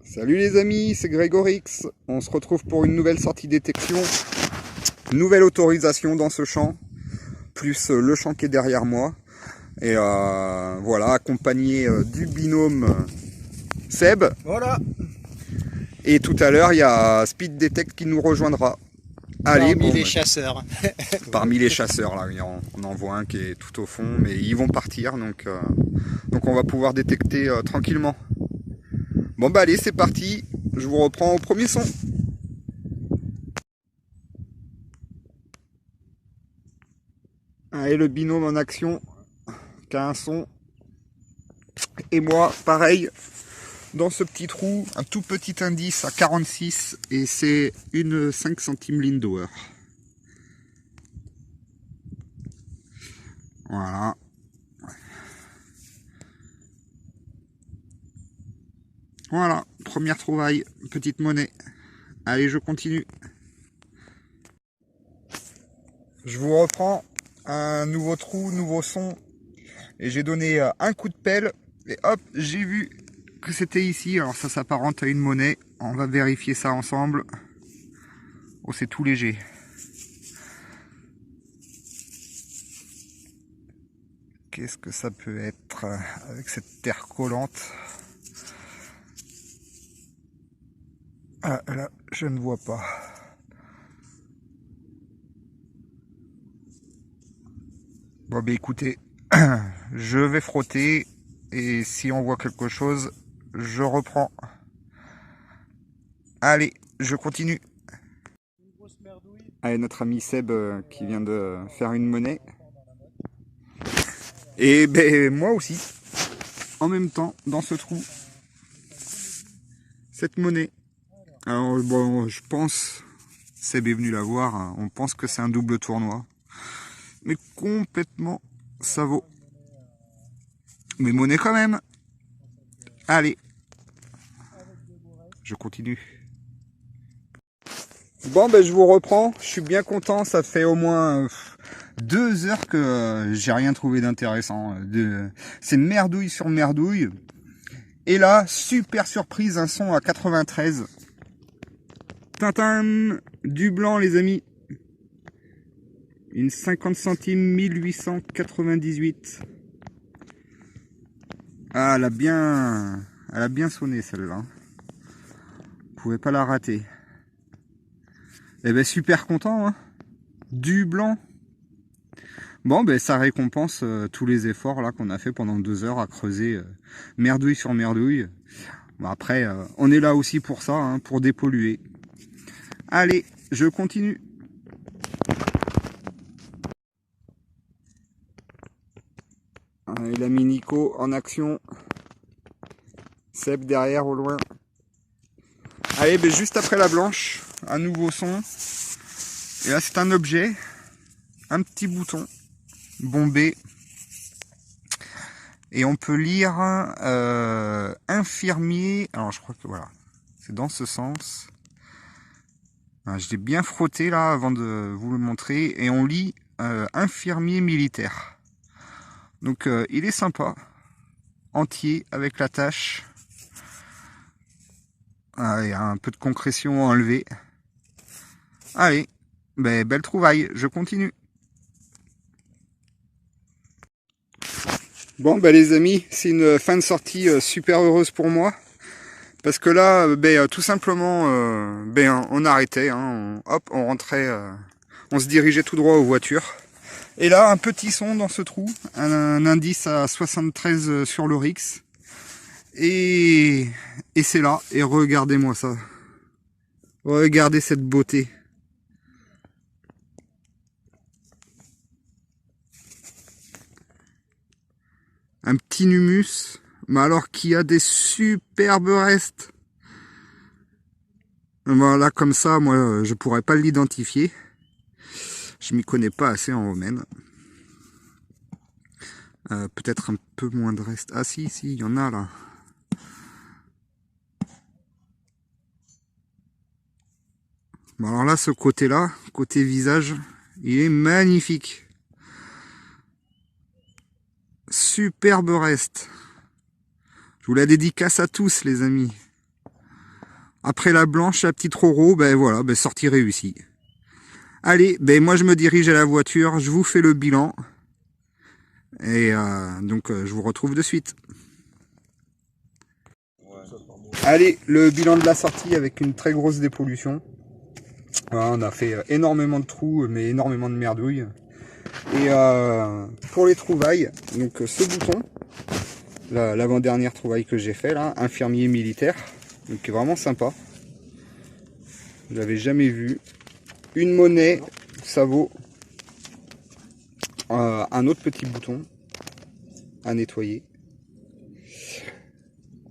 Salut les amis, c'est Grégorix. On se retrouve pour une nouvelle sortie détection. Nouvelle autorisation dans ce champ, plus le champ qui est derrière moi. Et voilà, accompagné du binôme Seb. Voilà. Et tout à l'heure, il y a Speed Detect qui nous rejoindra. Allez, Parmi les chasseurs. Parmi les chasseurs, là, on en voit un qui est tout au fond, mais ils vont partir, donc on va pouvoir détecter tranquillement. Bon bah allez, c'est parti, je vous reprends au premier son. Allez, le binôme en action, qui a un son. Et moi, pareil, dans ce petit trou, un tout petit indice à 46, et c'est une 5 centimes Lindauer. Voilà. Voilà, première trouvaille, petite monnaie. Allez, je continue. Je vous reprends un nouveau trou, nouveau son. Et j'ai donné un coup de pelle. Et hop, j'ai vu que c'était ici. Alors ça s'apparente à une monnaie. On va vérifier ça ensemble. Oh, c'est tout léger. Qu'est-ce que ça peut être avec cette terre collante? Ah là, je ne vois pas. Bon bah écoutez, je vais frotter et si on voit quelque chose, je reprends. Allez, je continue. Allez, notre ami Seb qui vient de faire une monnaie. Et ben moi aussi, en même temps, dans ce trou, cette monnaie. Alors bon, je pense, Seb est venu la voir, hein, on pense que c'est un double tournoi. Mais complètement, ça vaut. Mais monnaie quand même. Allez, je continue. Bon ben je vous reprends, je suis bien content, ça fait au moins 2 heures que j'ai rien trouvé d'intéressant. C'est merdouille sur merdouille. Et là, super surprise, un son à 93. Tintin, du blanc les amis. Une 50 centimes 1898. Ah, elle a bien sonné celle-là. Vous pouvez pas la rater. Eh ben super content, hein. Du blanc. Bon, ben ça récompense tous les efforts là qu'on a fait pendant 2 heures à creuser merdouille sur merdouille. Bon, après, on est là aussi pour ça, hein, pour dépolluer. Allez, je continue. Allez, l'ami Nico en action. Seb derrière au loin. Allez, ben juste après la blanche, un nouveau son. Et là, c'est un objet, un petit bouton bombé. Et on peut lire infirmier. Alors, je crois que voilà, c'est dans ce sens. Je l'ai bien frotté là avant de vous le montrer. Et on lit infirmier militaire. Donc, il est sympa. Entier avec la tâche. Il y a un peu de concrétion enlevée. Allez, ben, belle trouvaille, je continue. Bon ben les amis, c'est une fin de sortie super heureuse pour moi. Parce que là, ben, tout simplement, ben, on arrêtait, hein, hop, on rentrait, on se dirigeait tout droit aux voitures. Et là, un petit son dans ce trou, un indice à 73 sur l'Oryx. Et c'est là, et regardez-moi ça. Regardez cette beauté. Un petit numus, mais alors qui a des superbes restes. Voilà, comme ça, moi, je pourrais pas l'identifier. Je m'y connais pas assez en romaine. Peut-être un peu moins de restes. Ah si, il y en a là. Bon, alors là, ce côté-là, côté visage, il est magnifique. superbe reste. Je vous la dédicace à tous les amis. Après la blanche, la petite Roro, ben voilà, ben sortie réussie. Allez, ben moi je me dirige à la voiture, je vous fais le bilan. Et donc je vous retrouve de suite. Allez, le bilan de la sortie avec une très grosse dépollution. On a fait énormément de trous, mais énormément de merdouilles. Et pour les trouvailles, donc ce bouton, l'avant-dernière trouvaille que j'ai fait là, infirmier militaire, donc vraiment sympa. Je l'avais jamais vu. Une monnaie, ça vaut un autre petit bouton à nettoyer.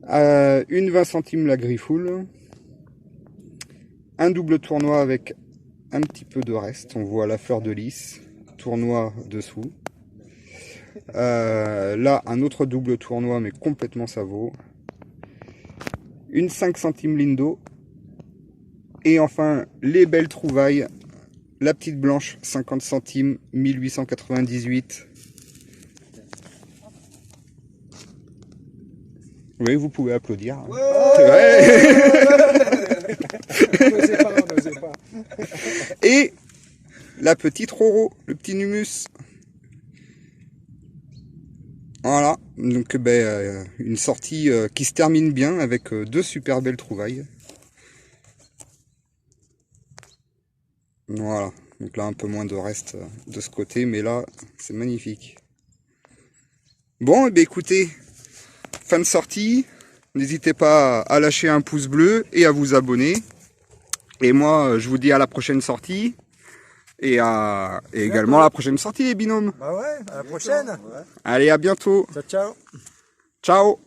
Une 20 centimes la griffoule. Un double tournoi avec un petit peu de reste. On voit la fleur de lys. Tournoi dessous. Là, un autre double tournoi, mais complètement ça vaut. Une 5 centimes Lindo. Et enfin, les belles trouvailles. La petite blanche, 50 centimes, 1898. Oui, vous pouvez applaudir. Ouais. N'osez pas, n'osez pas. Et la petite Roro, le petit Numus. Voilà, donc une sortie qui se termine bien avec deux super belles trouvailles. Voilà, donc là un peu moins de reste de ce côté, mais là c'est magnifique. Bon, et bien écoutez, fin de sortie, n'hésitez pas à lâcher un pouce bleu et à vous abonner. Et moi je vous dis à la prochaine sortie. Et également à la prochaine sortie les binômes. Bah ouais, à la prochaine. Allez, à bientôt. Ciao, ciao. Ciao.